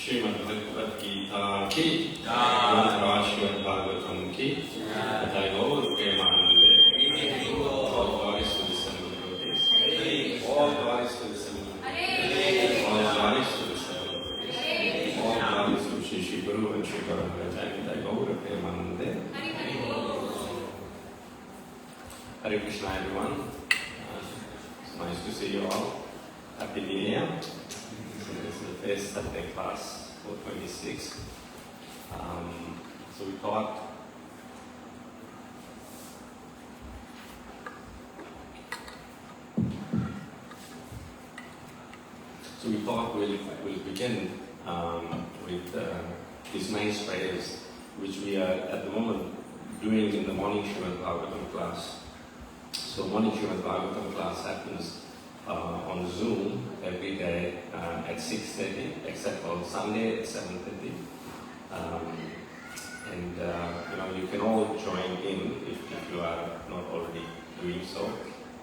Srimad Bhagavad Gita ki, Maharaj Srimad Bhagavatam ki, Jai Gaur Premanande, all glories to the seven devotees, all glories to the seven devotees, all glories to the seven devotees, all glories to Shri Guru and Shri Viraja, Jai Gaur Premanande. Hare Krishna everyone, it's nice to see you all. Happy New Year. This is the first Saturday class, 426. So we thought we'll begin with these nice prayers which we are at the moment doing in the morning Srimad Bhagavatam class. So morning Srimad Bhagavatam class happens on Zoom every day at 6:30, except on Sunday at 7:30. You can all join in if you are not already doing so.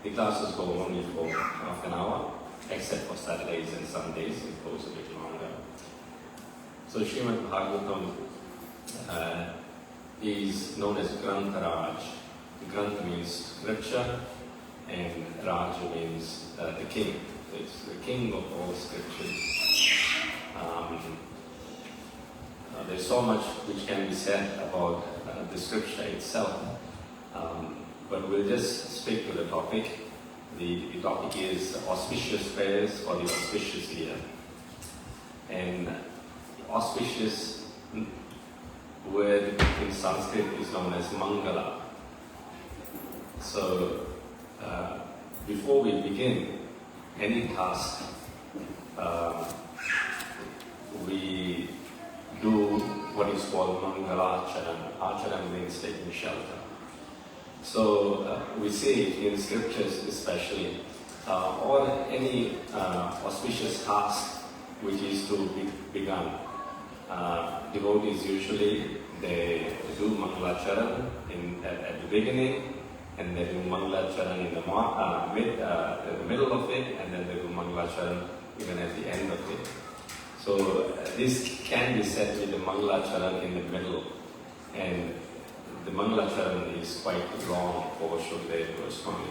The classes go only for half an hour, except for Saturdays and Sundays, it goes a bit longer. So Srimad Bhagavatam is known as Grantha Raj. Grantha means scripture, and Raj means the king. So it's the king of all scriptures. There's so much which can be said about the scripture itself, but we'll just speak to the topic. The topic is auspicious prayers for the auspicious year. And auspicious word in Sanskrit is known as Mangala. So before we begin any task, we do what is called Mangalacharan. Acharan means taking shelter. So we say it in scriptures especially, or any auspicious task which is to be begun. Devotees usually, they do Mangalacharan at the beginning, and they do Mangalacharan in the middle of it, and then they do Mangalacharan even at the end of it. So this can be said with the Mangalacharan in the middle, and the Mangalacharan is quite long for Shukdev Goswami.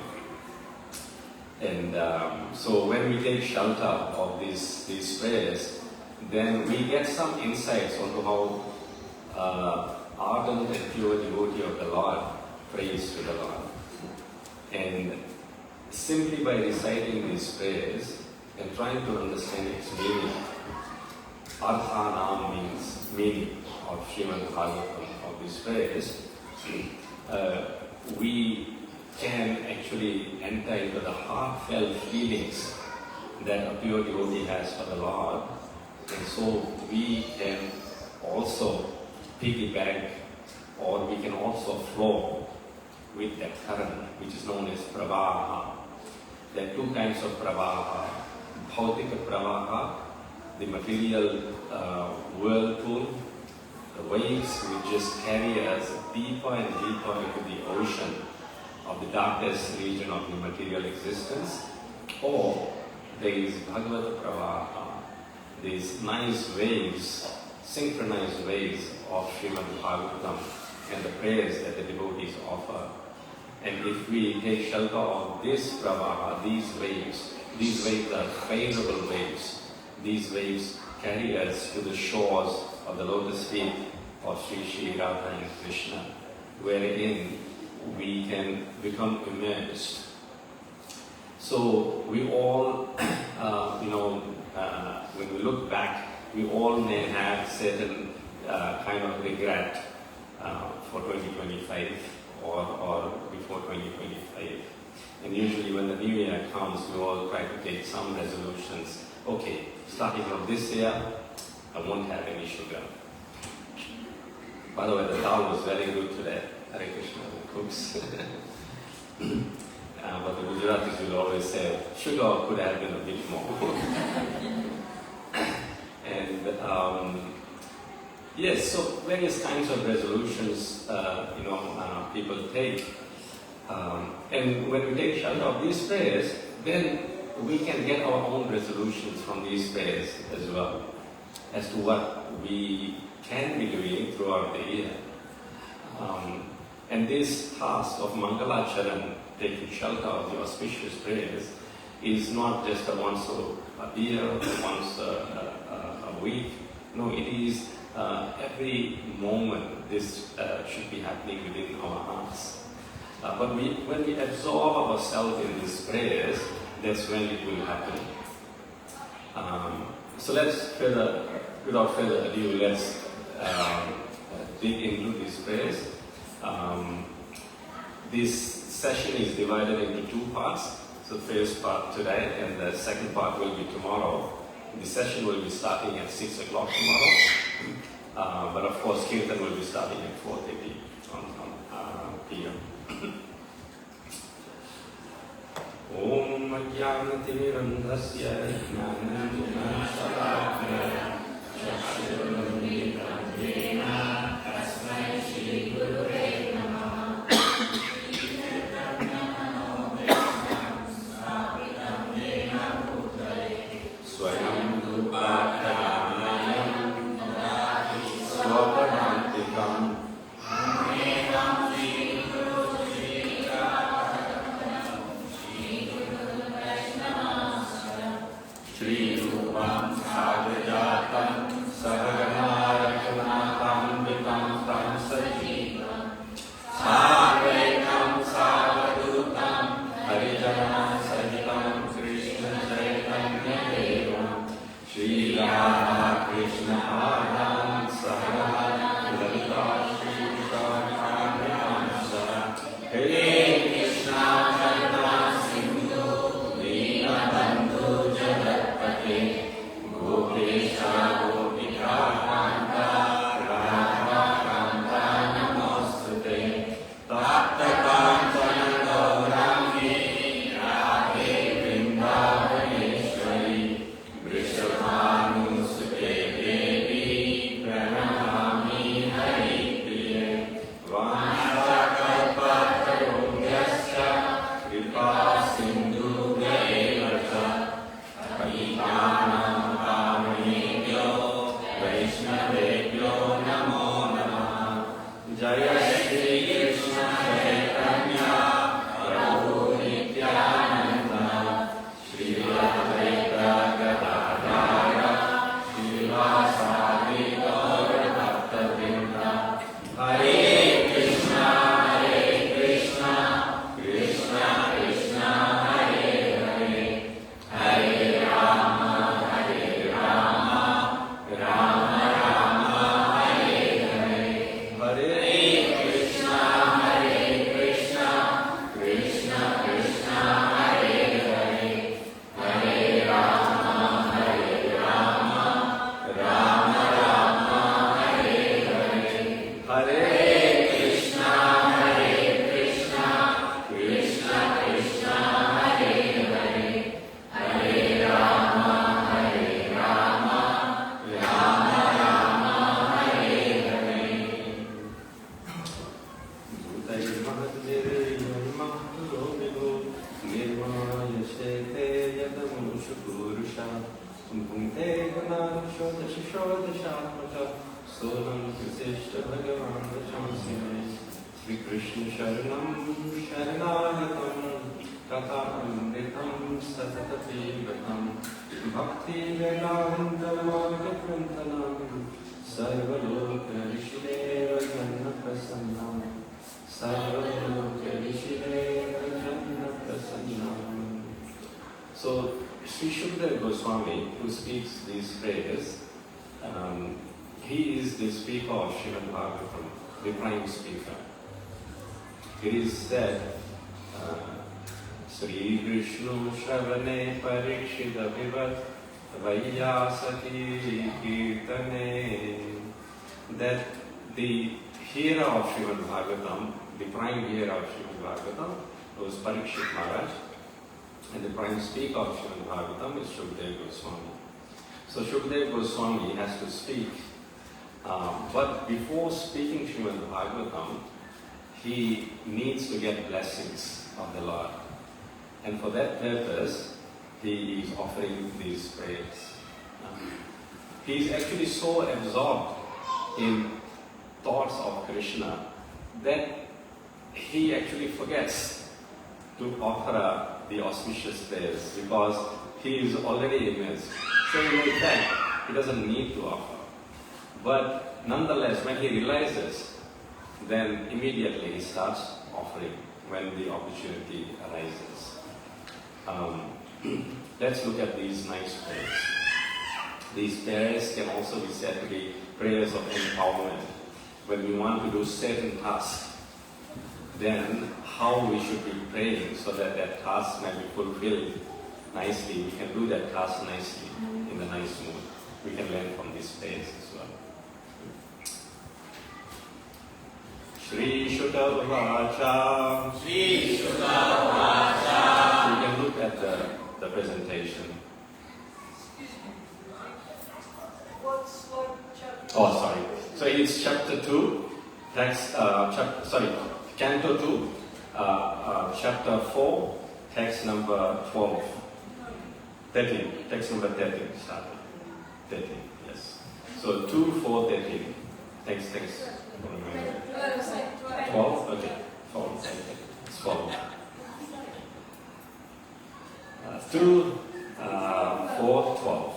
And so when we take shelter of these prayers, then we get some insights onto how ardent and pure devotee of the Lord prays to the Lord. And simply by reciting these prayers and trying to understand its meaning, Arthanam means meaning of Srimad Bhagavatam, of these prayers, we can actually enter into the heartfelt feelings that a pure devotee has for the Lord, and so we can also piggyback, or we can also flow with that current, which is known as pravaha. There are two kinds of pravaha. Bhautika pravaha, the material whirlpool, the waves which just carry us deeper and deeper into the ocean of the darkest region of the material existence. Or there is Bhagavata pravaha, these nice waves, synchronized waves of Srimad Bhagavatam and the prayers that the devotees offer. And if we take shelter of this pravaha, these waves are favorable waves. These waves carry us to the shores of the lotus feet of Sri Radha and Krishna, wherein we can become immersed. So we all, when we look back, we all may have certain kind of regret for 2025 or before 2025. And usually when the new year comes, we all try to take some resolutions. Okay, starting from this year, I won't have any sugar. By the way, the dal was very good today. Hare Krishna, the cooks. But the Gujaratis will always say, sugar could have been a bit more. And Yes, so various kinds of resolutions, people take. And when we take shelter of these prayers, then we can get our own resolutions from these prayers as well, as to what we can be doing throughout the year. And this task of Mangalacharan, taking shelter of the auspicious prayers, is not just a once a year or once a week. No, it is every moment this should be happening within our hearts. But when we absorb ourselves in these prayers, that's when it will happen. So without further ado, let's dig into these prayers. This session is divided into two parts. So the first part today and the second part will be tomorrow. The session will be starting at 6 o'clock tomorrow. But of course, Kirtan will be starting at 4:30 p.m. Om Ajnanatirandhasya Jnananjana Chakshurunmilitam Yena Tasmai Shri Gurave Namaha Swapitam Yena Bhutale Swayam Rupacharanayam Swapadantikam So, Sri Shukadeva Goswami, who speaks these prayers, he is the speaker of Srimad Bhagavatam, the prime speaker. It is said, Sri Krishna Shravane Parikshita Vivat Vaiyasaki Kirtane, that the hearer of Srimad Bhagavatam, the prime hearer of Srimad Bhagavatam, was Parikshit Maharaj, and the prime speaker of Srimad Bhagavatam is Shukadeva Goswami. So Shukadeva Goswami has to speak But before speaking Srimad Bhagavatam, he needs to get blessings of the Lord. And for that purpose, he is offering these prayers. He is actually so absorbed in thoughts of Krishna that he actually forgets to offer the auspicious prayers because he is already immersed. So in fact, he doesn't need to offer. But nonetheless, when he realizes, then immediately he starts offering when the opportunity arises. Let's look at these nice prayers. These prayers can also be said to be prayers of empowerment. When we want to do certain tasks, then how we should be praying so that that task may be fulfilled nicely. We can do that task nicely, in a nice mood. We can learn from these prayers as well. Shri Shuddha Vacha. Shri Shuddha Vacha. You can look at the presentation. What's what chapter? Oh, sorry. So it's chapter 2, text, Canto 2, chapter 4, text number 12. 13, text number 13, starting. 13, yes. So 2, 4, 13. Thanks. 12, okay. 12, it's 12. 2, 4, 12.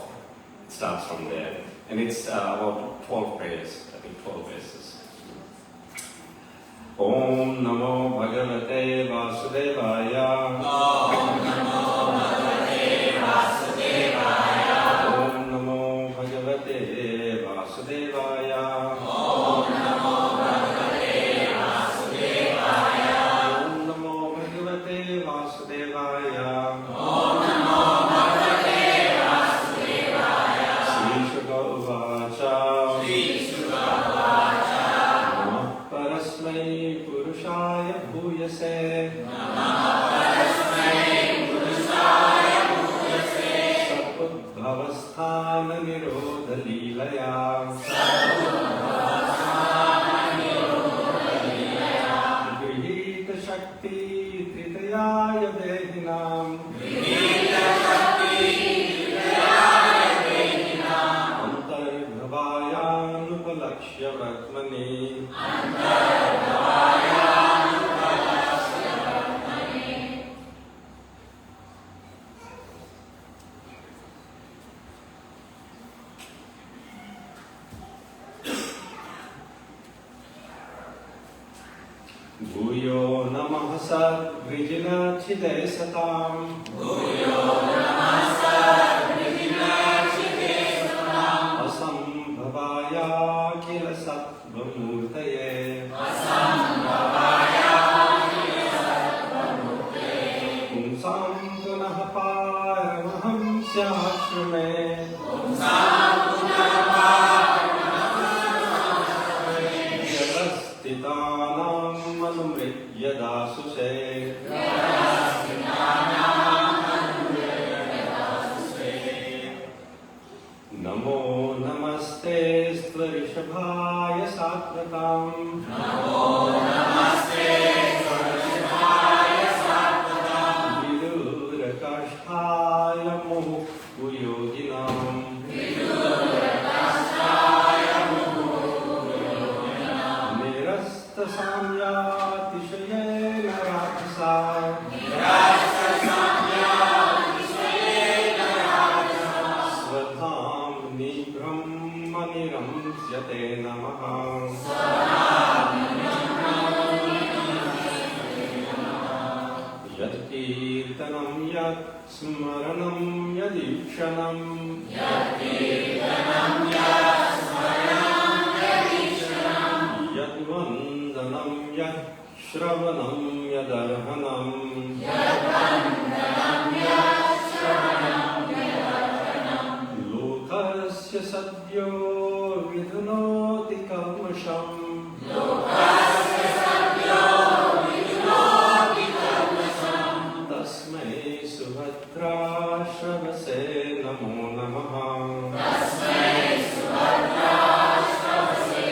It starts from there. And it's about 12 prayers, I think 12 verses. Om Namo Bhagavate Vasudevaya. Om Namo Bhagavate Vasudevaya. Om Namo Bhagavate Vasudevaya. Om Namo Bhagavate Vasudevaya. Om Namo Bhagavate Vasudevaya. Om Namo Bhagavate Vasudevaya. Shri Shuddha Vacha. Shri Shuddha Vacha. Namah Parasmai Purushaya Bhuyase. Namah Parasmai Purushaya Bhuyase. Sapudbhavasthana Nirodha Leelaya. Sapudbhavasthana Nirodha Leelaya. Grihita Shakti Tritayaya Dehinam. Grihita Shakti Tritayaya Dehinam. Antarbhavayanupalakshya Vatmani. Bhuyo Namah Sadvijina Chide Satam. Bhuyo Namah Sadvijina Chide Satam. Asambhavaya Kila Sattvamurtaye. Asambhavaya Kila Sattvamurtaye. Pumsam Punah Paramaham Syashrume. Pumsam Punah Paramaham Syashrume. Javastitanam Manumritya Dasuse. Namo Namaste Stvarishabhaya Sattvatam. Namo Namaste Stvarishabhaya Sattvatam. Vidurakashthaya Muhukku Yoginam. Vidurakashthaya Muhukku Yoginam. Nirasta Samyatishayena Rakasa. Nirasta Samyatishayena Rakasa. Svadham Nibrahmaniram Syate Namaha. Yat Kirtanam Yat Smaranam Yadikshanam. Yat Kirtanam Yat Smaranam Yadikshanam. Yat Vandanam Yat Shravanam Yadarhanam. Yat Vandanam Yat Shravanam Yadarhanam. Lokasya Sadyo Vidhunoti Kalmasham. Lokasya Sadyo Vidhunoti Kalmasham. Tasmai Subhadra Shravase Namo Namaha. Tasmai Subhadra Shravase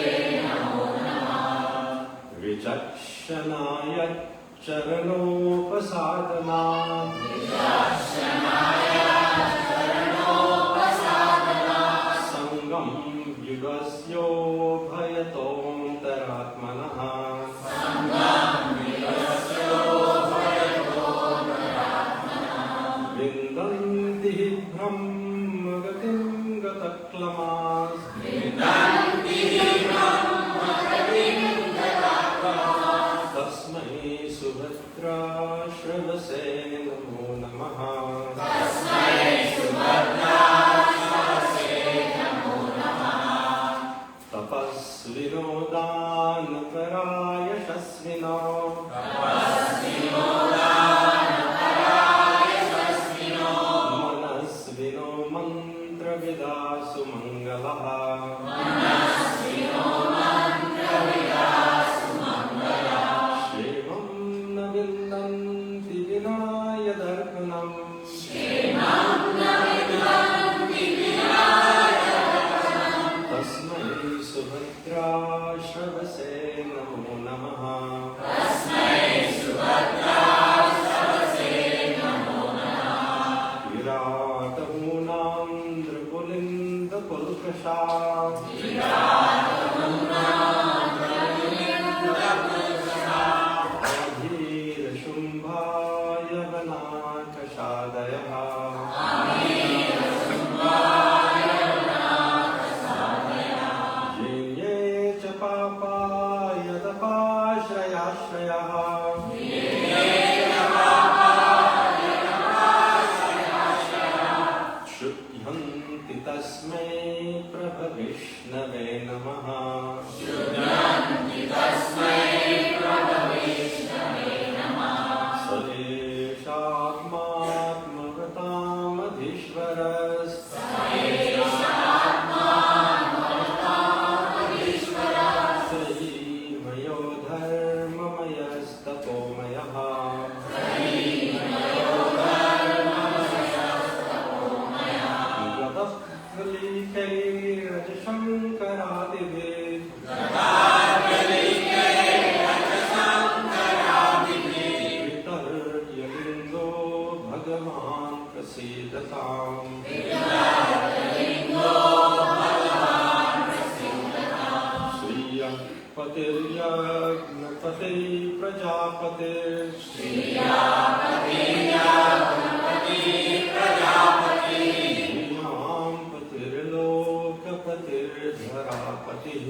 चरणोपसादना संगम युगस्यो भयतोऽन्तरात्मनः विन्दन्ति ब्रह्मगतिं गतक्लमास् तस्मै सुभद्राश्रवसे नमो नमः तपस्विनो दानपराय यशस्विनो मनस्विनो मन्त्रविदासु मङ्गलः क्षेमं न विन्दन्ति विनाय दर्पणम् तस्मै सुभद्राश्रवसे नमो नमः विराटमूनान्द्रपुलिन्दपुल्कषा आधीरशुम्भायवनाकषादयः ये च पापा यदपाश्रयाश्रयः शुध्यन्ति तस्मै प्रभविष्णवे नमः स एषात्मात्मगतामधीश्वरस् श्रीमयो धर्ममयस्तपोमयः गतफलीकैरजशङ्करादिभिः वितर्यलिङ्गो भगवान् प्रसीदताम् श्रियः पतिर्यज्ञपतिः प्रजापतिः पतिर्लोकपतिर्धरापतिः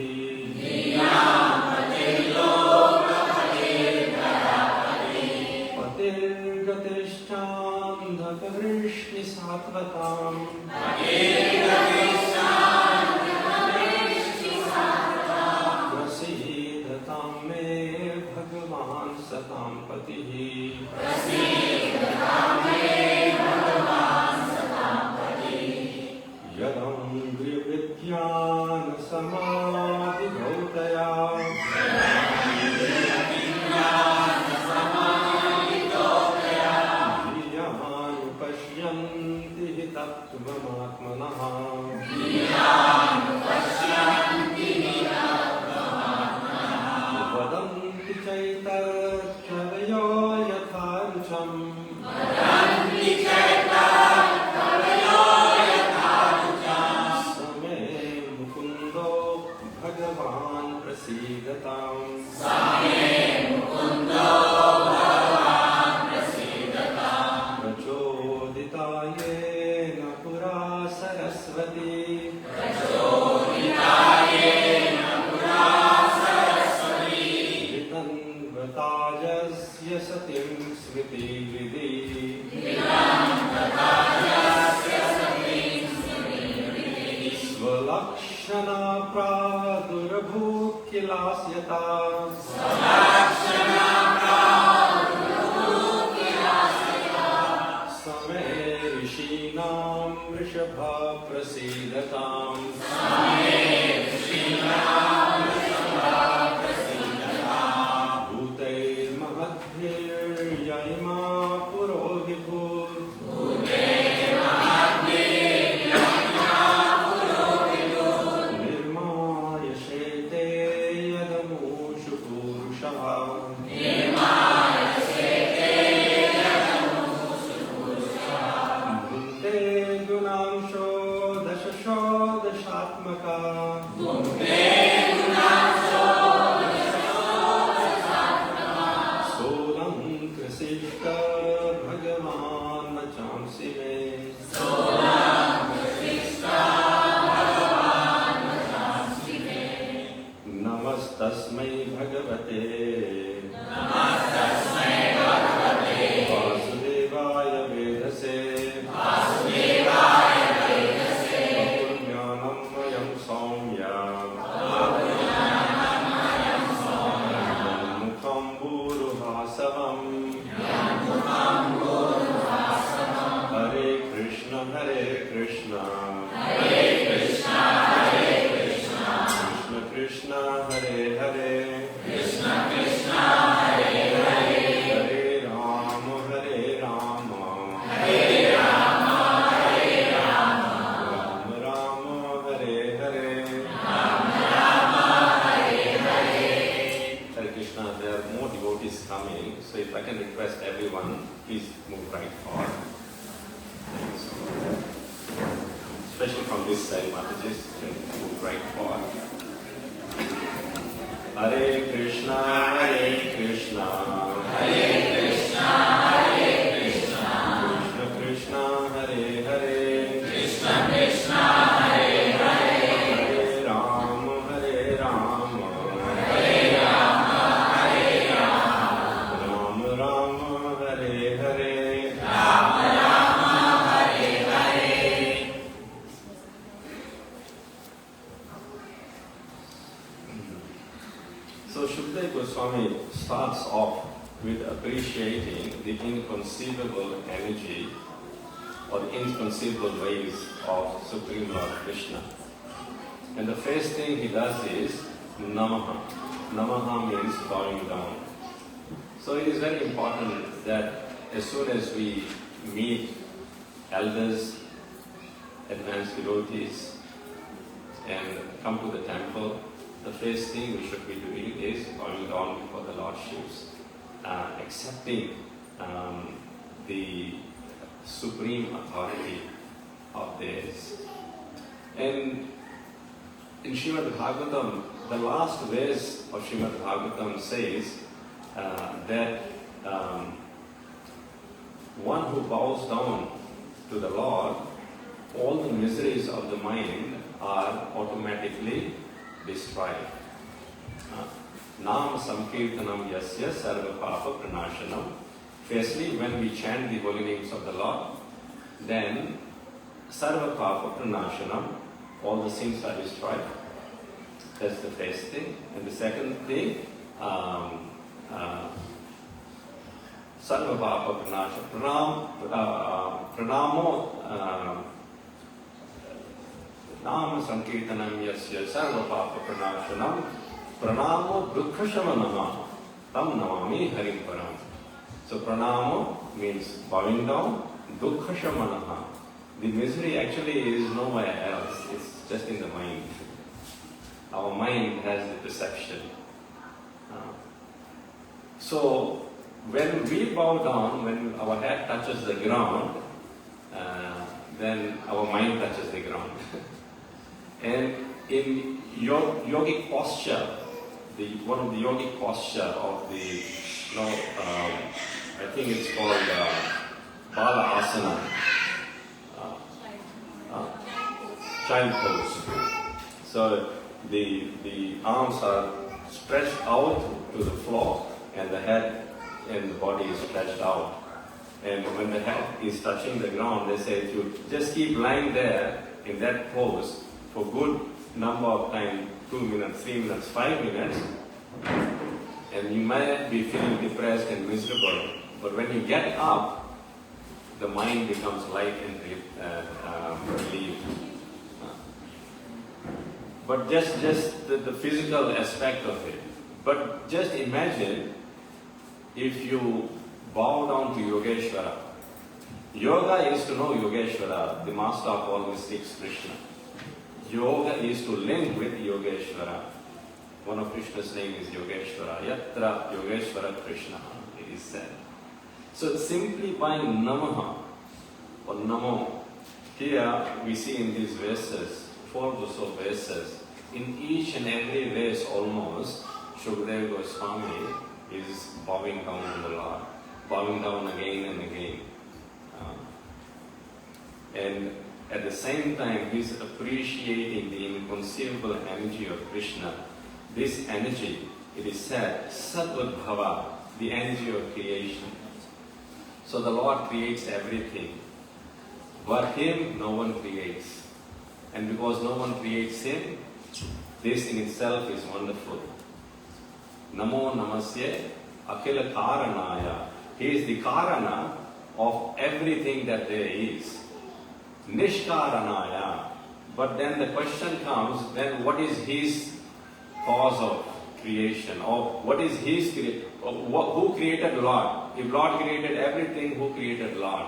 पतिर्गतिष्ठान्धकवृष्णिसात्वताम् प्रसीदतां मे भगवान् सतां पतिः यदङ्घ्रिविद्यानसमाधिभूतया धियानुपश्यन्ति हि तत्त्वमात्मनः वदन्ति चैतत्कवयो यथा रुचम् समे मुकुन्दो भगवान् प्रसीदताम् प्रचोदितायेन पुरा सरस्वती वितन्वताजस्य सतिं स्मृतिहृदि स्वलक्षणा प्रादुरभूत् किलास्यता समे ऋषीणां वृषभा प्रसीदताम् भूतैर्महद्भिर्यैमा पुरो विभुः निर्माय शेते यदमूषु पूरुषः Namastasmai Bhagavate Namastasmai Bhagavate Vasudevaya Vedase Vasudevaya Vedase Purjnanam Mayam Saumya Purjnanam Saumya Mukham Guru Hasavam Yamukam Guru Vasavam Hare Krishna Hare Krishna Hare Krishna Hare Krishna Krishna Krishna Hare Hare Krishna Krishna Hare Hare Hare Rama Hare Rama Hare Rama Hare Rama Rama Rama Hare Hare Rama Rama Hare Hare. Hare Krishna, there are more devotees coming, so if I can request everyone, please move right forward. Especially from this side, Mataji, move right forward. Hare Krishna, Hare Krishna, Hare Krishna, Hare Krishna, Krishna Krishna, Hare Hare, Krishna Krishna, Hare Hare, Hare Rama, Hare Rama, Hare Rama, Hare Rama, Rama Rama, Hare Hare. Rama Rama, Hare Hare. So Shukdev Goswami starts off with appreciating the inconceivable energy or the inconceivable ways of Supreme Lord Krishna. And the first thing he does is Namaha. Namaha means bowing down. So it is very important that as soon as we meet elders, advanced devotees, and come to the temple, the first thing we should be doing is bowing down before the Lordships, accepting the supreme authority of theirs. And in Srimad Bhagavatam, the last verse of Srimad Bhagavatam says that one who bows down to the Lord, all the miseries of the mind are automatically destroyed. Nam Sankirtanam Yasya Sarva Papa Pranashanam. Firstly, when we chant the holy names of the Lord, then Sarva Papa Pranashanam, all the sins are destroyed. That's the first thing. And the second thing, Sarva Papa Pranashanam, Pranamo, Nama Sankirtanam Yasya Sarva Papa Pranashanam, Pranamo Dukkhashamanaha, Tam Namami Harim Param. So Pranamo means bowing down, Dukkhashamanaha. The misery actually is nowhere else, it's just in the mind. Our mind has the perception. So when we bow down, when our head touches the ground, then our mind touches the ground. And in yogic posture, one of the yogic posture of the, I think it's called Bala Asana, child pose. So the arms are stretched out to the floor, and the head and the body is stretched out. And when the head is touching the ground, they say if you just keep lying there in that pose for good number of time, 2 minutes, 3 minutes, 5 minutes, and you might be feeling depressed and miserable, but when you get up, the mind becomes light and relieved. But just the physical aspect of it. But just imagine if you bow down to Yogeshwara. Yoga is to know Yogeshwara, the master of all mystics, Krishna. Yoga is to link with Yogeshwara. One of Krishna's name is Yogeshwara. Yatra Yogeshwara Krishna, it is said. So simply by Namaha or Namo, here we see in these verses, 4 or so verses, in each and every verse almost, Shukdev Goswami is bowing down to the Lord, bowing down again and again. And at the same time, he is appreciating the inconceivable energy of Krishna this energy, it is said, Satudbhava, the energy of creation. So the Lord creates everything. But Him, no one creates. And because no one creates Him, this in itself is wonderful. Namo Namasya Akhila Karanaya. He is the Karana of everything that there is. Nishkaranaya. But then the question comes, then what is His cause of creation? Or what is His who created Lord? If Lord created everything, who created Lord?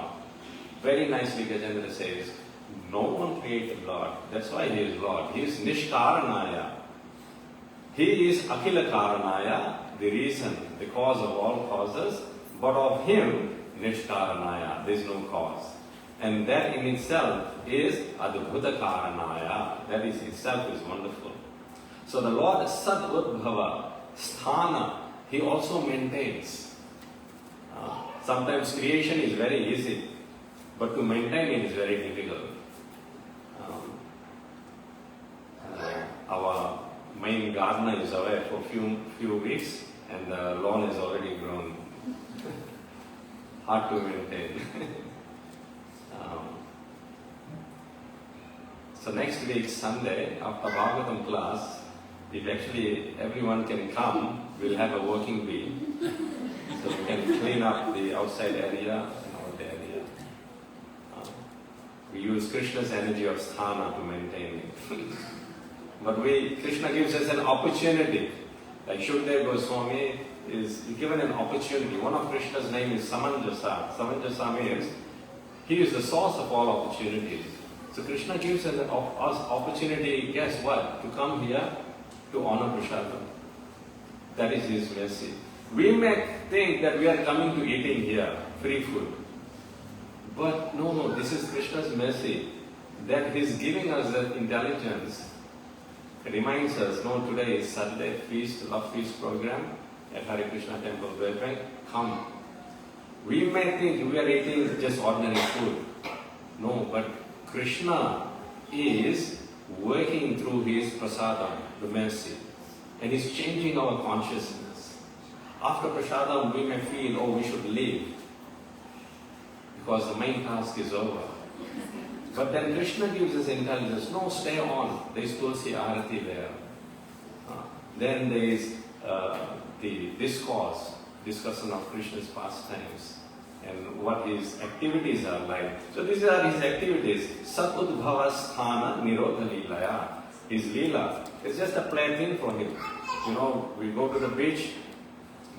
Very nicely Gajendra says, no one created Lord. That's why He is Lord. He is Nishkaranaya. He is Akhila Karanaya, the reason, the cause of all causes. But of Him, Nishkaranaya, there is no cause. And that in itself is Adbhuta Karanaya. That is itself is wonderful. So the Lord Sadudbhava, Sthana, He also maintains. Sometimes creation is very easy, but to maintain it is very difficult. Our main gardener is away for few weeks, and the lawn is already grown. Hard to maintain. So next week, Sunday, after Bhagavatam class, if actually everyone can come, we'll have a working bee. So we can clean up the outside area and out area. We use Krishna's energy of sthana to maintain it. But Krishna gives us an opportunity. Like Shukdev Goswami is given an opportunity. One of Krishna's name is Samanjasa. Samanjasa means He is the source of all opportunities. So Krishna gives us opportunity, guess what? To come here to honor Prashadam. That is His mercy. We may think that we are coming to eating here, free food. But no, this is Krishna's mercy. That He's giving us the intelligence. It reminds us, no, today is SaturdayLoveFeast, Love Feast program at harekrishnatemple, Burbank. Come. We may think we are eating just ordinary food. No, but Krishna is working through His prasadam, the mercy, and He's changing our consciousness. After prasadam, we may feel, oh, we should leave because the main task is over. But then Krishna gives us intelligence. No, stay on. There is Tulsi Arati there. Then there is the discussion of Krishna's pastimes and what His activities are like. So these are His activities. Satudbhava Sthana Nirodha Leelaya. His Leela is just a plaything for Him. You know, we go to the beach,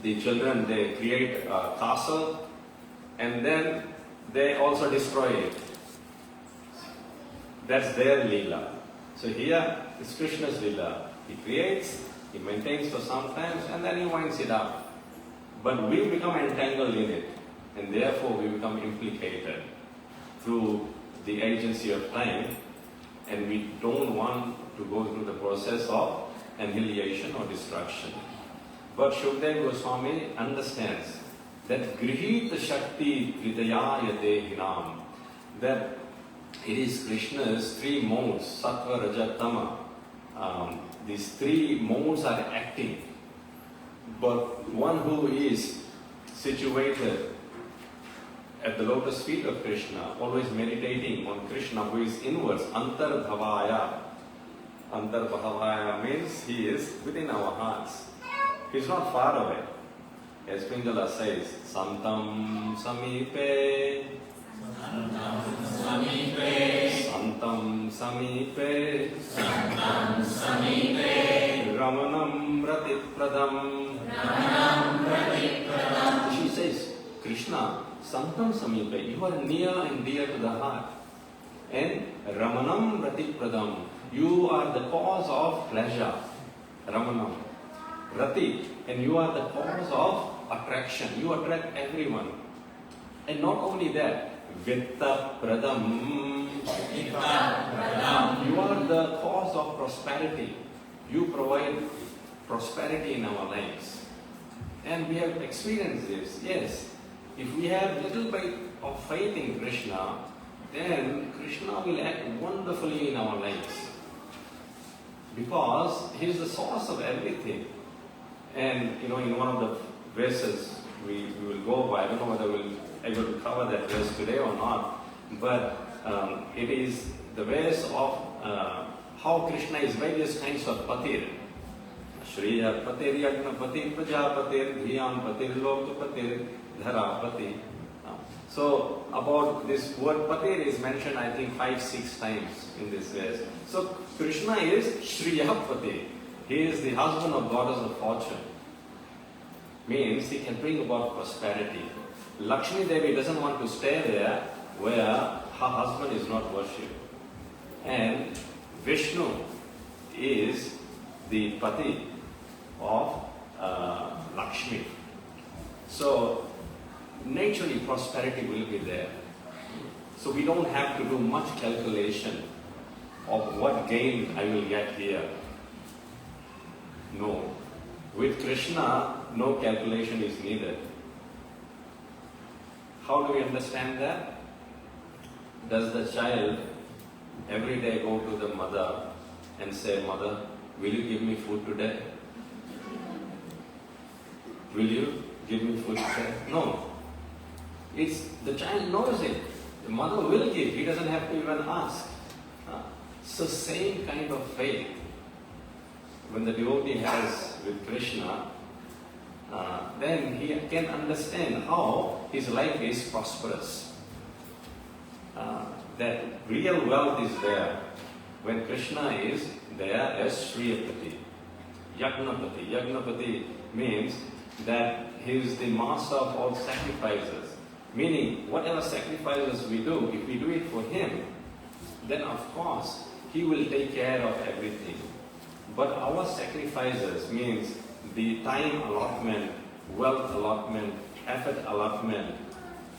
the children, they create a castle and then they also destroy it. That's their Leela. So here is Krishna's Leela. He creates, He maintains for some time, and then He winds it up. But we become entangled in it, and therefore we become implicated through the agency of time, and we don't want to go through the process of annihilation or destruction. But Shukdev Goswami understands that Grihita Shakti Hridayaya Dehinam, that it is Krishna's three modes, Sattva, Raja, Tama. These three modes are acting. But one who is situated at the lotus feet of Krishna, always meditating on Krishna, who is inwards, Antarbhavaya. Antarbhavaya means He is within our hearts. He is not far away. As Pingala says, Santam Samipe. Santam Samipe, Santam Samipe, Ramanam Ratipradam, Ramanam Ratipradam. She says, Krishna, Santam Samipe, you are near and dear to the heart. And Ramanam Ratipradam, you are the cause of pleasure. Ramanam. Rati, and you are the cause of attraction. You attract everyone. And not only that, Vitta Pradam. You are the cause of prosperity. You provide prosperity in our lives. And we have experienced this. Yes, if we have little bit of faith in Krishna, then Krishna will act wonderfully in our lives. because he is the source of everything. And in one of the verses we will go by, I don't know whether we'll be able to cover that verse today or not, but it is the verse of how Krishna is various kinds of patir. Shriya patir, yagna patir, prajapatir, dhyam patir, lokapatir, dhara patir. So about this word patir is mentioned I think 5-6 times in this verse. So Krishna is Shriya patir. He is the husband of goddess of fortune. Means he can bring about prosperity. Lakshmi Devi doesn't want to stay there where her husband is not worshipped. And Vishnu is the pati of Lakshmi. So naturally prosperity will be there. So we don't have to do much calculation of what gain I will get here. No. With Krishna, no calculation is needed. How do we understand that? Does the child every day go to the mother and say, "Mother, will you give me food today? Will you give me food today?" No. It's the child knows it. The mother will give. He doesn't have to even ask. So same kind of faith when the devotee has with Krishna, then he can understand how his life is prosperous. That real wealth is there when Krishna is there as Shriyapati, Yagnapati. Yagnapati means that he is the master of all sacrifices. Meaning, whatever sacrifices we do, if we do it for him, then of course he will take care of everything. But our sacrifices means the time allotment, wealth allotment, effort allotment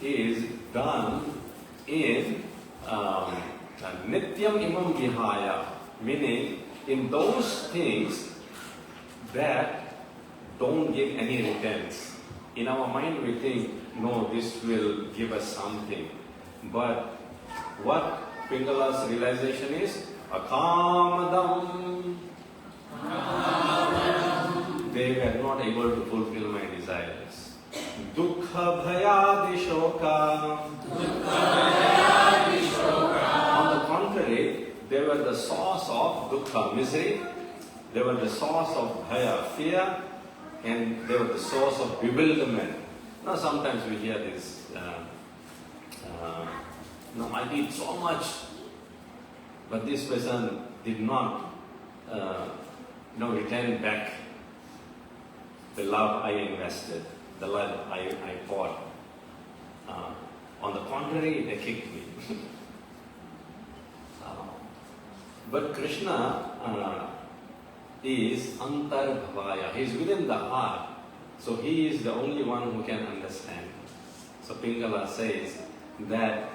is done in nityam imam vihaya, meaning in those things that don't give any returns. In our mind we think, no, this will give us something. But what Pingala's realization is, akamadam. They were not able to fulfill my desires. Dukkha bhayadi shoka. On the contrary, they were the source of dukkha, misery. They were the source of bhaya, fear. And they were the source of bewilderment. Now sometimes we hear this, no, I did so much, but this person did not return back the love I invested, the love I poured. On the contrary, they kicked me. But Krishna is antarbhavaya. He is within the heart. So he is the only one who can understand. So Pingala says that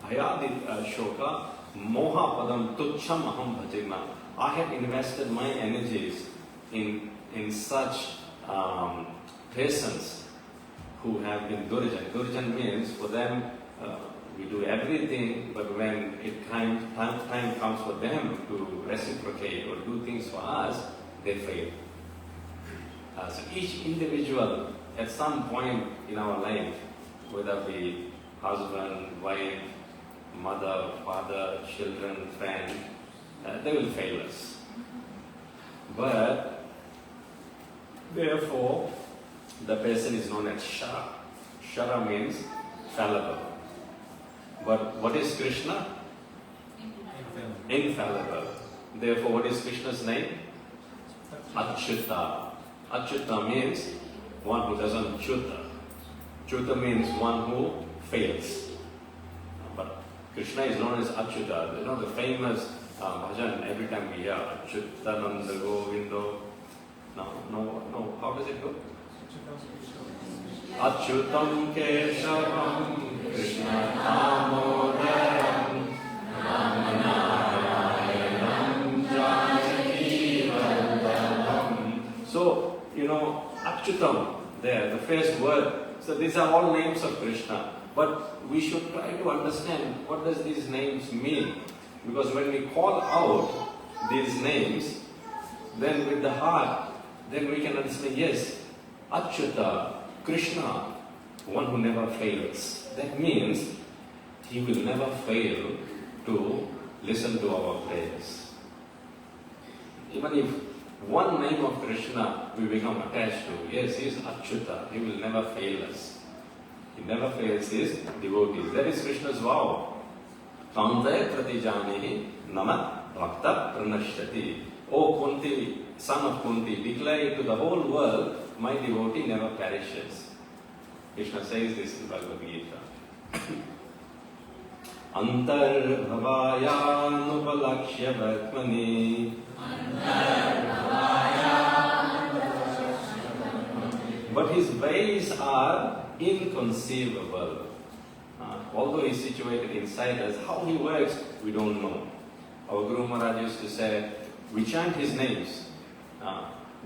bhayadi shoka moha padam tucham aham bhajima. I have invested my energies in such persons who have been Durjan. Durjan means for them we do everything, but when time comes for them to reciprocate or do things for us, they fail. So each individual at some point in our life, whether it be husband, wife, mother, father, children, friend, they will fail us. But therefore, the person is known as Shara. Shara means fallible. But what is Krishna? Infallible. Therefore, what is Krishna's name? Achyuta. Achyuta means one who doesn't chuta. Chuta means one who fails. But Krishna is known as Achyuta. You know the famous bhajan, every time we hear Achyutananda Govindo. No. How does it go? Achyutam Keshavam Krishna Damodaram Ramanayanam Janaki Vallabham. So, Achyutam, there, the first word. So these are all names of Krishna. But we should try to understand what does these names mean. Because when we call out these names, then with the heart, then we can understand, yes, Achyuta, Krishna, one who never fails. That means he will never fail to listen to our prayers. Even if one name of Krishna we become attached to, yes, he is Achyuta, he will never fail us. He never fails his devotees. That is Krishna's vow. Tandai pratijanihi nama bhakta pranashyati. O Kunti, son of Kunti, declare to the whole world, my devotee never perishes. Krishna says this in Bhagavad Gita. Antar bhavayanupalakshya vatmani. But his ways are inconceivable. Although he is situated inside us, how he works, we don't know. Our Guru Maharaj used to say, we chant his names,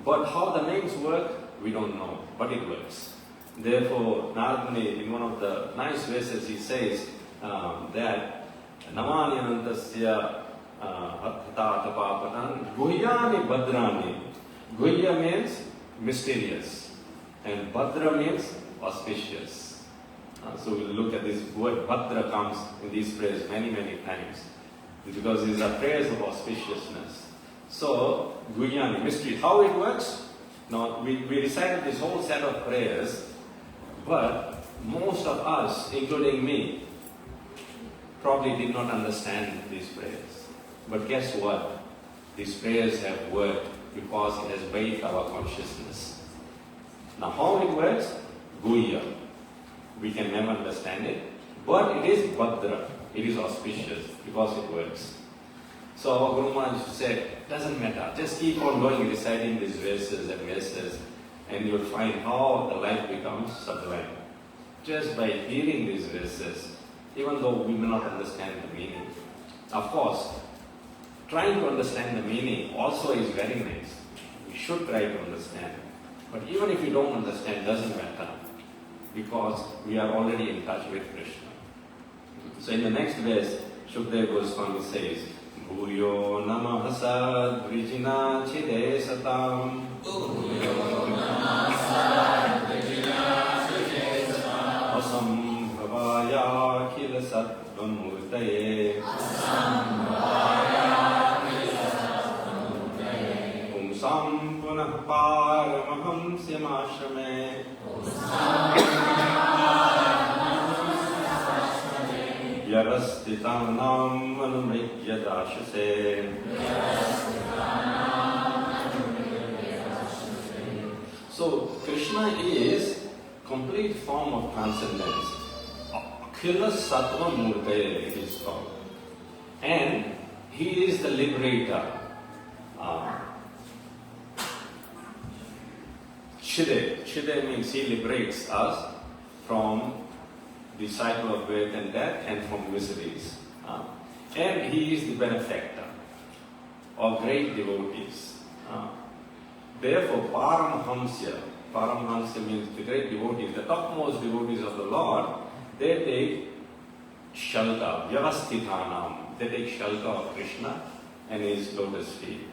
but how the names work, we don't know, but it works. Therefore, Narad-muni, in one of the nice verses, he says that Namani Anantasya Hattatapapatan Guhyani Bhadrani. Guhya means mysterious, and Bhadra means auspicious. So we'll look at this word Bhadra comes in these prayers many times, because these are prayers of auspiciousness. So, Guhyani, mystery. How it works? Now, we recited this whole set of prayers, but most of us, including me, probably did not understand these prayers. But guess what? These prayers have worked because it has bathed our consciousness. Now, how it works? Guhya. We can never understand it, but it is Bhadra. It is auspicious because it works. So our Guru Maharaj used to say, doesn't matter, just keep on going, reciting these verses, and you'll find how the life becomes sublime. Just by hearing these verses, even though we may not understand the meaning. Of course, trying to understand the meaning also is very nice. We should try to understand. But even if we don't understand, doesn't matter, because we are already in touch with Krishna. So in the next verse, Shukdev Goswami says, Bhuyo namah sadvijina chide satam. Bhuyo namah sadvijina chide satam. Asambhavaya khila sattvamurtaye. Asambhavaya khila sattvamurtaye. Pumsam punah paramahamsyam ashrame. Yarastitanam anumrikya dashase. So, Krishna is complete form of transcendence. Akhila Sattva Murtaya it is called. And he is the liberator. Chide. Chide means he liberates us from the cycle of birth and death and from miseries. And he is the benefactor of great devotees. Therefore, Paramhamsya means the great devotees, the topmost devotees of the Lord, they take shelter, Vyavasthitanam, they take shelter of Krishna and his lotus feet.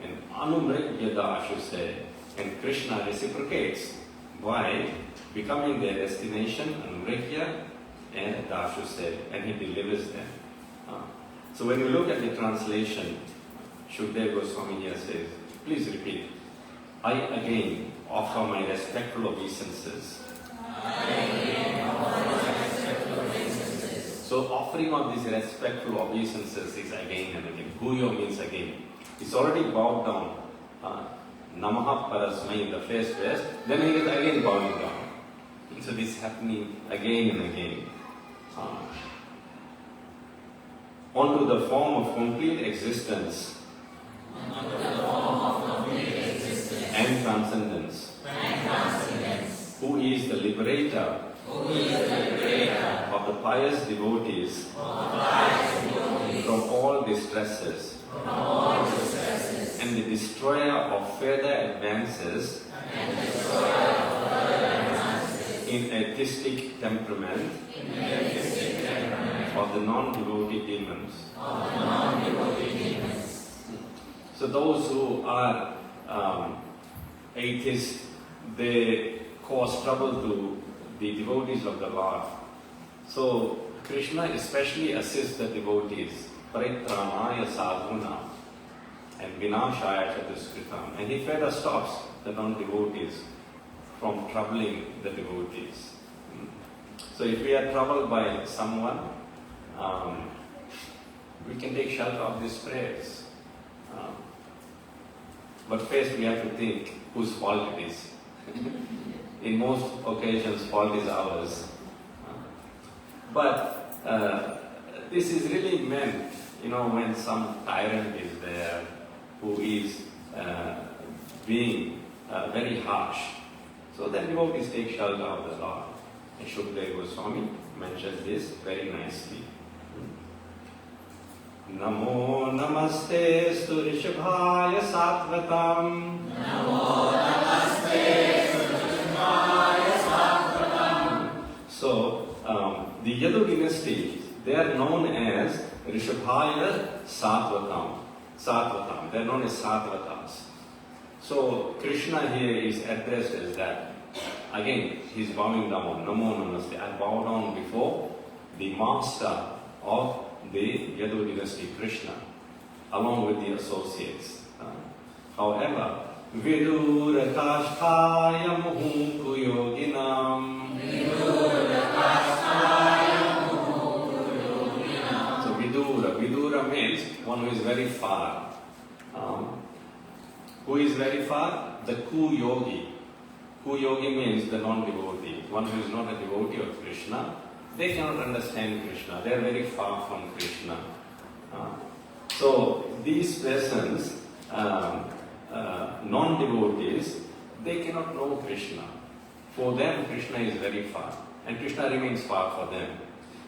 And Anumrikya Dashuse, and Krishna reciprocates by becoming their destination, Anumrikya and Dashuse, and he delivers them. So when we look at the translation, Shukdev Goswami here says, please repeat, I again offer my respectful obeisances. So offering of these respectful obeisances is again and again. Bhuyo means again. It's already bowed down. Namaha Parasmai in the first verse, then he is again bowing down. So this is happening again and again. Onto the form of complete existence and transcendence. Who is the liberator of the pious devotees from all distresses and the destroyer of further advances in artistic temperament of the non-devotee demons. So those who are atheists, they cause trouble to the devotees of the Lord. So Krishna especially assists the devotees, paritranaya sadhuna and vinashaya chaduskritam. And he further stops the non-devotees from troubling the devotees. So if we are troubled by someone, we can take shelter of these prayers. But first we have to think whose fault it is. In most occasions, fault is ours. But this is really meant, when some tyrant is there who is being very harsh. So then devotees take shelter of the Lord. And Shukdev Goswami mentions this very nicely. Namo namaste Rishabhaya Sattvatam. Namo namaste Rishabhaya Sattvatam. So, the Yadu dynasty, they are known as Rishabhaya Sattvatam. They are known as Sattvatas. So, Krishna here is addressed as that. Again, he is bowing down. Namo namaste. I bow down before the master of the Yadu dynasty, Krishna, along with the associates. However, Vidura Kasthaya Muhu Yoginam. So Vidura means one who is very far. Who is very far? The Ku-yogi. Ku-yogi means the non-devotee, one who is not a devotee of Krishna. They cannot understand Krishna. They are very far from Krishna. So these persons, non-devotees, they cannot know Krishna. For them, Krishna is very far. And Krishna remains far for them.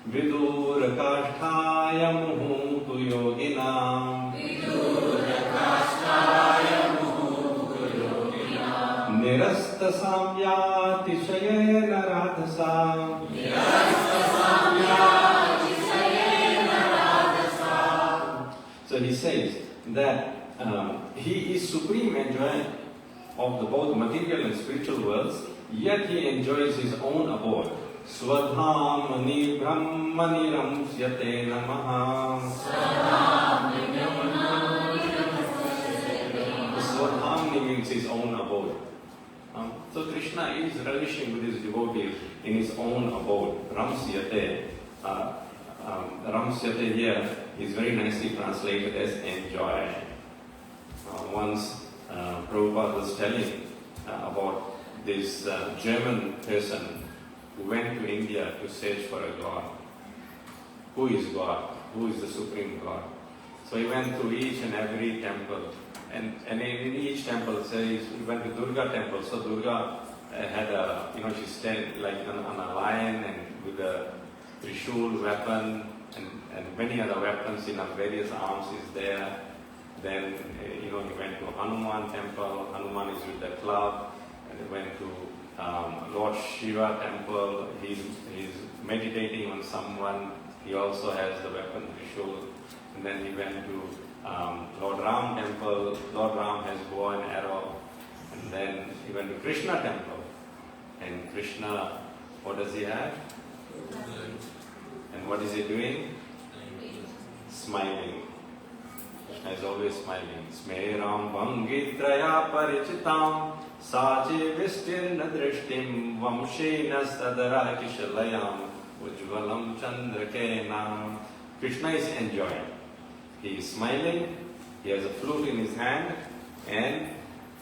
Vidura kasthaya muhutu yoginam. Nirasta samyati shayena radhasam. So he says that he is supreme enjoyer of the both material and spiritual worlds, yet he enjoys his own abode. Swadhamani brahmani ramsyate namaha. Swadhamani means his own abode. So Krishna is relishing with his devotees in his own abode. Ramsyate. Ramsyate here is very nicely translated as enjoy. Once Prabhupada was telling about this German person who went to India to search for a God. Who is God? Who is the supreme God? So he went to each and every temple. And in each temple, say he went to Durga temple. So Durga had a, she stood like on a lion and with a trishul weapon and many other weapons in various arms is there. Then, he went to Hanuman temple. Hanuman is with the club. And he went to Lord Shiva temple. He's meditating on someone. He also has the weapon trishul. And then he went to Lord Ram temple. Lord Ram has bow and arrow. And then he went to Krishna temple. And Krishna, what does he have? And what is he doing? Smiling. Krishna is always smiling. Smeram vangitraya parichitam sache vistirna drishtim vamshena sadara kishalayam ujvalam chandrakenam. Krishna is enjoying. He is smiling, he has a flute in his hand, and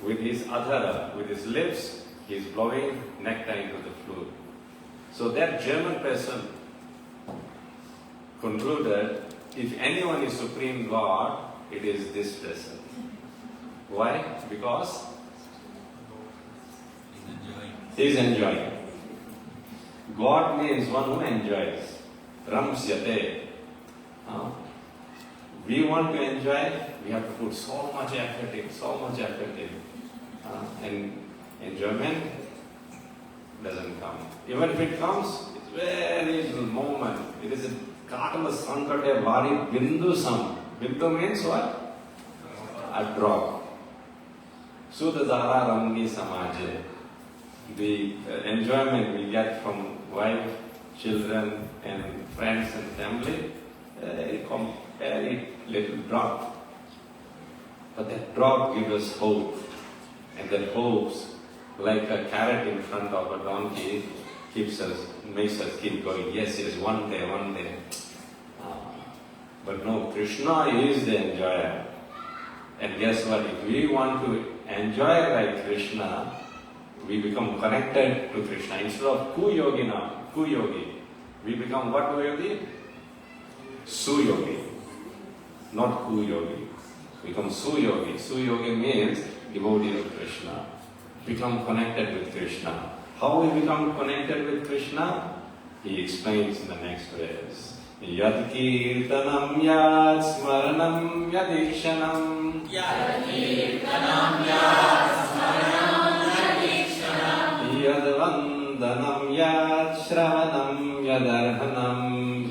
with his adhara, with his lips, he is blowing nectar into the flute. So that German person concluded, if anyone is Supreme God, it is this person. Why? Because he is enjoying. God means one who enjoys. Ramsyate. We want to enjoy, we have to put so much effort in. And enjoyment doesn't come. Even if it comes, it's very little moment. It is a Katala Sankate Vari Bindu Sam. Bindu means what? A drop. Sudadara Rangi Samaje. The enjoyment we get from wife, children, and friends and family, it comes very little drop. But that drop gives us hope. And that hope, like a carrot in front of a donkey, makes us keep going. Yes, one day. But no, Krishna is the enjoyer. And guess what? If we want to enjoy like Krishna, we become connected to Krishna. Instead of Kuyogi, we become what yogi? Suyogi. Not Kuyogi. We become Suyogi. Suyogi means devotee of Krishna. Become connected with Krishna. How we become connected with Krishna? He explains in the next verse. Yad kirtanam yad smaranam yadikshanam. Yad kirtanam yad smaranam yadikshanam. Yad vandanam yad shravanam yadarhanam.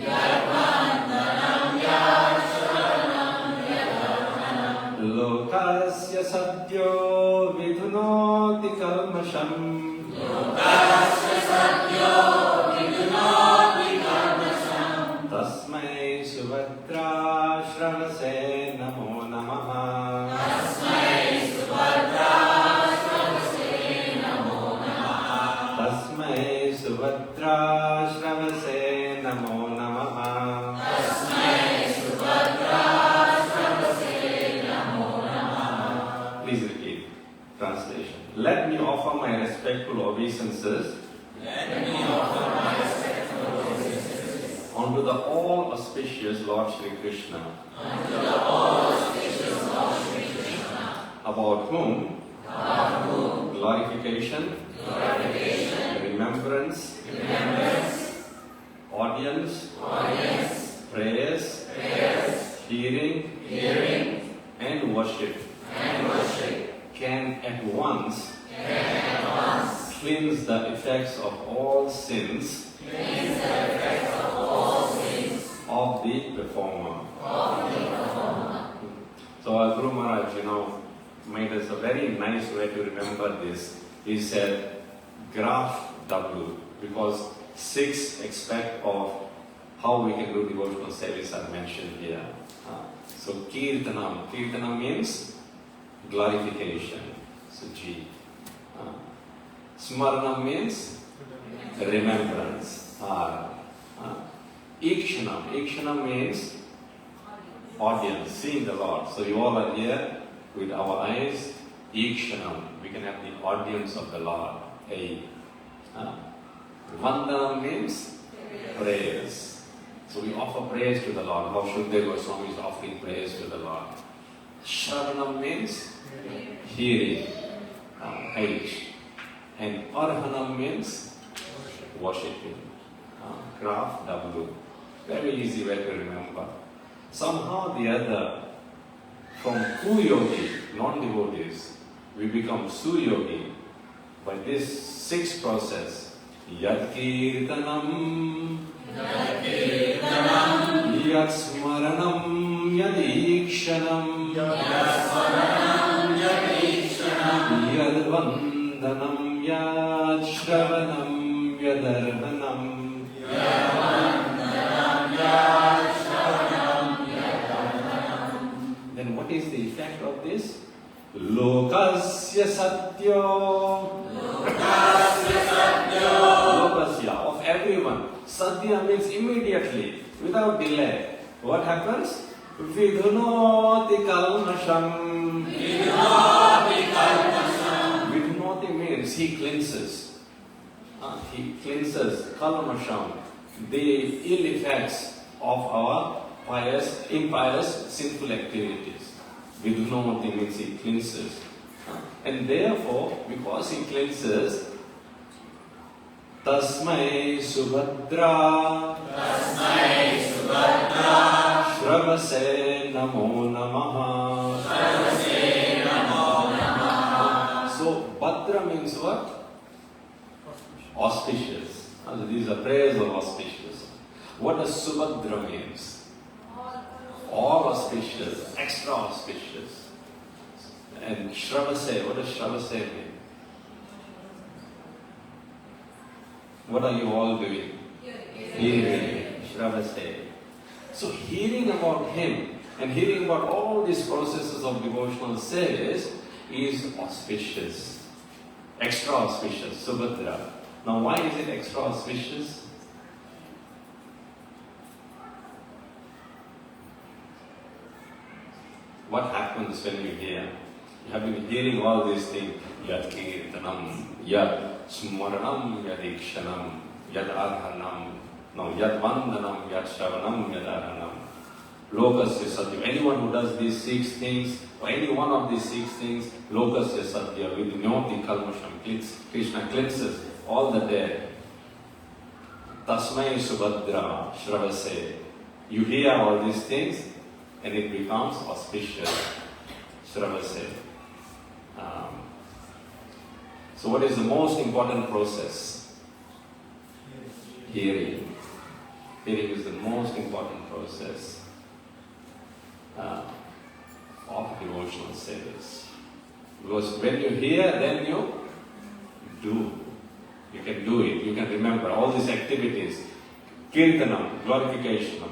Yad vandanam yad shravanam yadarhanam. Lokasya sadyo vidhunoti kalmasham. Lokasya sadyo vidhunoti kalmasham. Tasmai subhadra shravase namo namaha. Tasmai subhadra shravase namo namaha. Tasmai subhadra shravase namo namaha. Tasmai subhadra shravase namo namaha. Please repeat. Translation. Let me offer my respectful obeisances Let me offer my respectful obeisances unto the all auspicious Lord Shri Krishna, unto the all auspicious Lord Shri Krishna, about whom glorification, remembrance, audience, prayers, hearing, and worship can at once cleanse the effects of all sins of the performer. So our Guru Maharaj, made us a very nice way to remember this. He said, graph W, because 6 aspects of how we can do devotional service are mentioned here. So Kirtanam. Kirtanam means glorification. So G. Smaranam means remembrance. R. Ikshanam. Ikshanam means audience, seeing the Lord. So you all are here with our eyes. Ikshanam. We can have the audience of the Lord. A. Vandanam means prayers. So we offer praise to the Lord. How Shukdev Goswami is offering praise to the Lord. Shravanam means hearing. H. And Arhanam means worshipping. Graph W. Very easy way to remember. Somehow the other, from Kuyogi, non-devotees, we become Suyogi by this 6 process. Yad kirtanam, yad smaranam, yad ikshanam, yad vandanam, yad shravanam, yad arhanam. Then what is the effect of this? Lokasya satyo. Lokasya, of everyone. Satya means immediately, without delay. What happens? Vidhunoti kalmasham. Vidhunoti means he cleanses. He cleanses kalmasham, the ill effects of our impious, sinful activities. Vidhunoti means he cleanses. And therefore, because he cleanses, Tasmai Subhadra Shravase Namo Namaha. So, Bhadra means what? Auspicious. These are prayers of auspicious. What does Subhadra means? All auspicious, extra auspicious. And Shravase, what does Shravase mean? What are you all doing? Hearing. Shravase. So hearing about him and hearing about all these processes of devotional service is auspicious. Extra auspicious, Subhadra. Now why is it extra auspicious? What happens when you hear? You have been hearing all these things. Yad kirtanam, yad smaranam, yad ikshanam, yad arhanam, now yad vandanam, yad shravanam, yad arhanam. Lokasya satya. Anyone who does these 6 things, or any one of these 6 things, lokasya satya, with nyoti kalmasham, Krishna cleanses all the dead. Tasmai subhadra shravase. You hear all these things and it becomes auspicious. Shravase. So what is the most important process? Hearing. Hearing is the most important process of devotional service. Because when you hear, then you do. You can do it. You can remember all these activities. Kirtanam, glorification.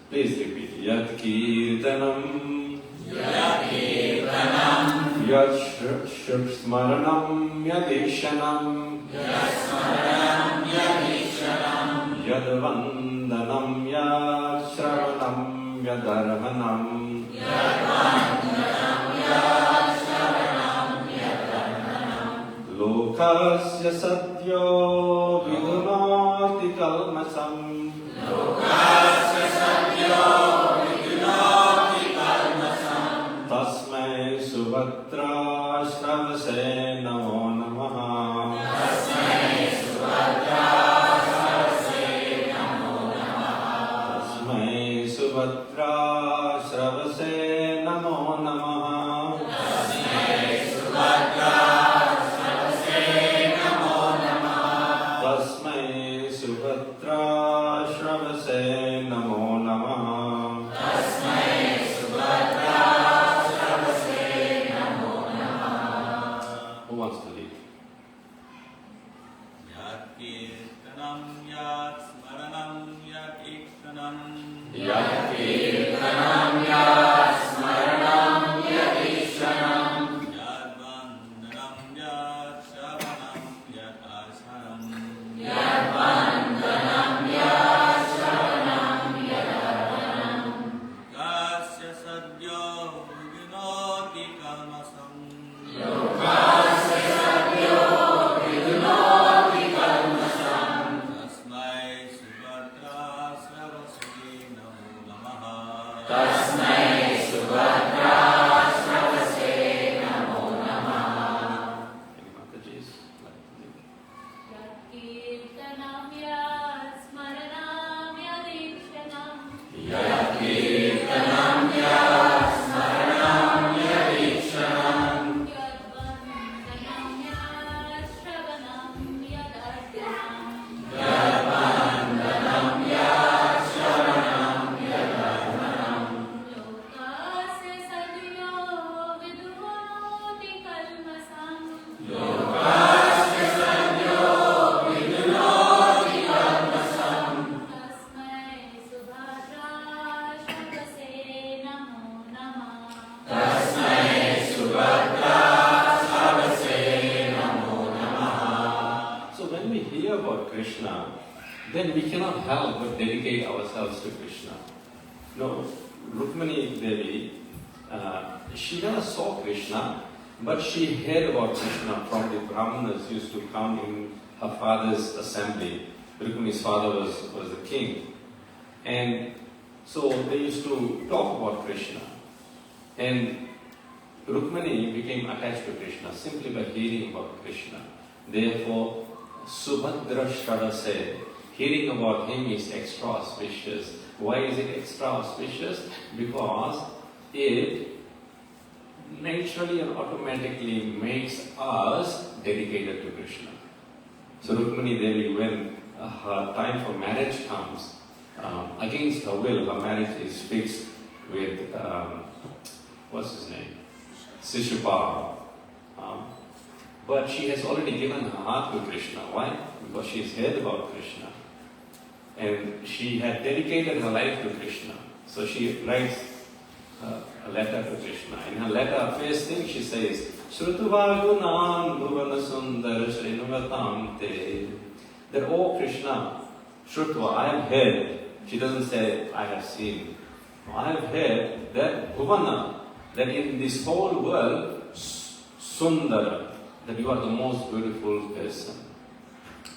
Please repeat. Yat kirtanam. Yat kirtanam. Yat smaranam. Yat ikshanam. Yat smaranam. Yat ikshanam. Yat vandanam. Yat shravanam. Yat arhanam. Yat vandanam. Yat shravanam. Yat arhanam. Lokasya satyo vidunoti kalmasam. Lokasya satyo vidunoti kalmasam. Tasmai subhadra shravase namo namaha. Tasmai subhadra shravase namo namaha. Tasmai subhadra shravase namo namaha. Tasmai subhadra then we cannot help but dedicate ourselves to Krishna. No, Rukmani Devi, she never saw Krishna, but she heard about Krishna from the Brahmanas used to come in her father's assembly. Rukmani's father was the king. And so they used to talk about Krishna. And Rukmani became attached to Krishna simply by hearing about Krishna. Therefore, Subhadra Shravase, hearing about him is extra auspicious. Why is it extra auspicious? Because it naturally and automatically makes us dedicated to Krishna. So Rukmini Devi, when her time for marriage comes, against her will, her marriage is fixed with, what's his name? Shishupal. But she has already given her heart to Krishna. Why? Because she has heard about Krishna. And she had dedicated her life to Krishna. So she writes a letter to Krishna. In her letter, first thing she says, Shrutuvagunan bhuvana sundar srinuvatam te. That, oh Krishna, Shrutva, I have heard. She doesn't say, I have seen. I have heard that Bhuvana, that in this whole world, Sundara, that you are the most beautiful person.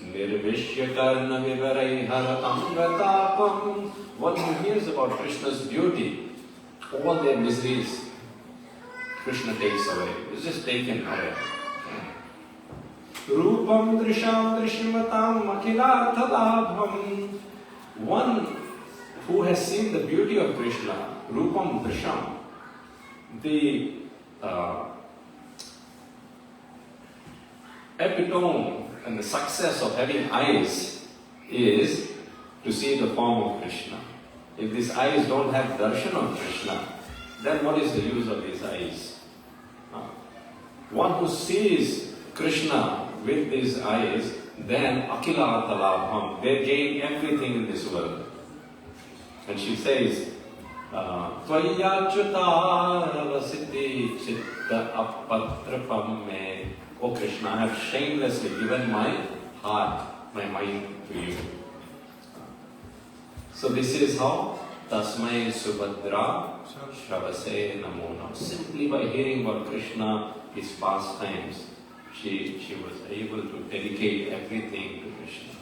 Nirvishya karna vivarai haratam gatapam. One who hears about Krishna's beauty, all their miseries, Krishna takes away. It's just taken away. Rupam drisham drishmatam akilathalabham. One who has seen the beauty of Krishna, Rupam drisham, the epitome and the success of having eyes is to see the form of Krishna. If these eyes don't have darshan of Krishna, then what is the use of these eyes? One who sees Krishna with these eyes, then akila talabham, they gain everything in this world. And she says, Tvayachyuta siddhi chitta apatrapam me. Oh Krishna, I have shamelessly given my heart, my mind to you. So this is how Tasmai Subhadra Shravase Namo Nam. Simply by hearing about Krishna, his pastimes, she was able to dedicate everything to Krishna.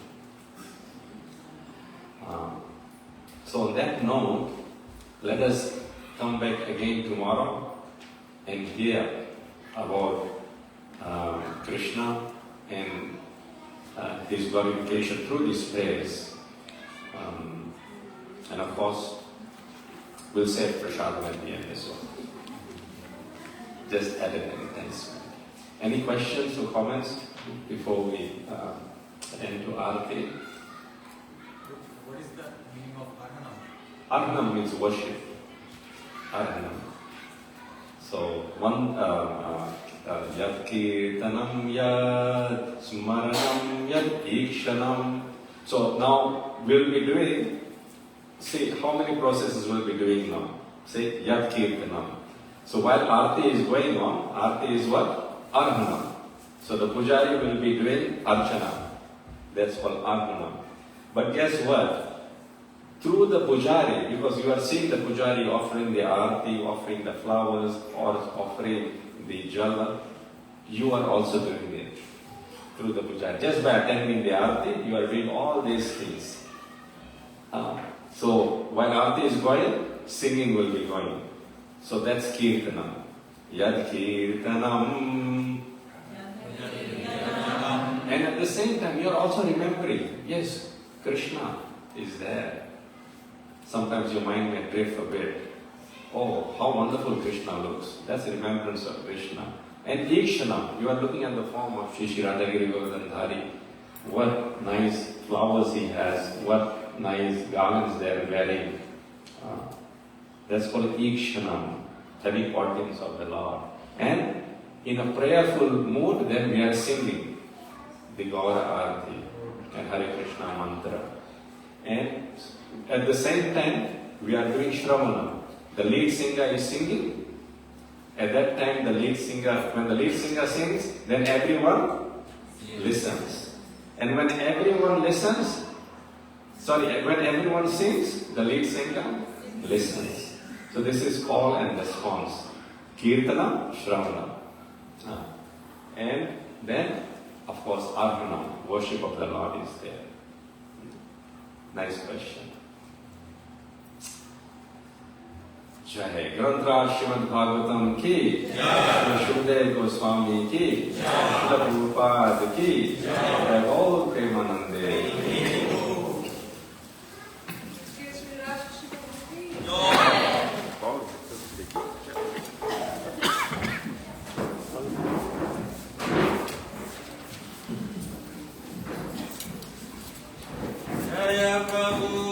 So on that note, let us come back again tomorrow and hear about Krishna and his glorification through these prayers. And of course, we'll say prasadam at the end as well. Just add an enhancement. Any questions or comments before we end to Arati? What is the meaning of Arhanam? Arhanam means worship. Arhanam. So one yad kirtanam yad smaranam yad ikshanam. So now we'll be doing, see how many processes we'll be doing now. Say yad kirtanam. So while Arati is going on, Arati is what? Arhanam. So the pujari will be doing Archana. That's called Arhanam. But guess what? Through the pujari, because you are seeing the pujari offering the Arati, offering the flowers, or offering the jala, you are also doing it through the pujari. Just by attending the Arati, you are doing all these things. So while Arati is going, singing will be going. So that's Kirtanam. Yad Kirtanam. And at the same time, you are also remembering, yes, Krishna is there. Sometimes your mind may drift a bit. Oh, how wonderful Krishna looks. That's a remembrance of Krishna. And Ikshanam, you are looking at the form of Shri Radhagiri Govardhandhari. What nice flowers he has, what nice garlands they are wearing. That's called Ikshanam, 30 portents of the Lord. And in a prayerful mood, then we are singing the Gaura Arati and Hare Krishna mantra. And at the same time, we are doing Shravanam. The lead singer is singing. At that time, when the lead singer sings, then everyone listens. And when everyone sings, the lead singer listens. So this is call and response. Kirtana, Shravana. And then, of course, Arhanam, worship of the Lord is there. Nice question. Jai Grantra Srimad Bhagavatam ki, Jai Shukdev Goswami ki, Jai Prabhupada ki, Jai Gaur Premanande. Excuse me, Raj, she can repeat. Jaya Prabhu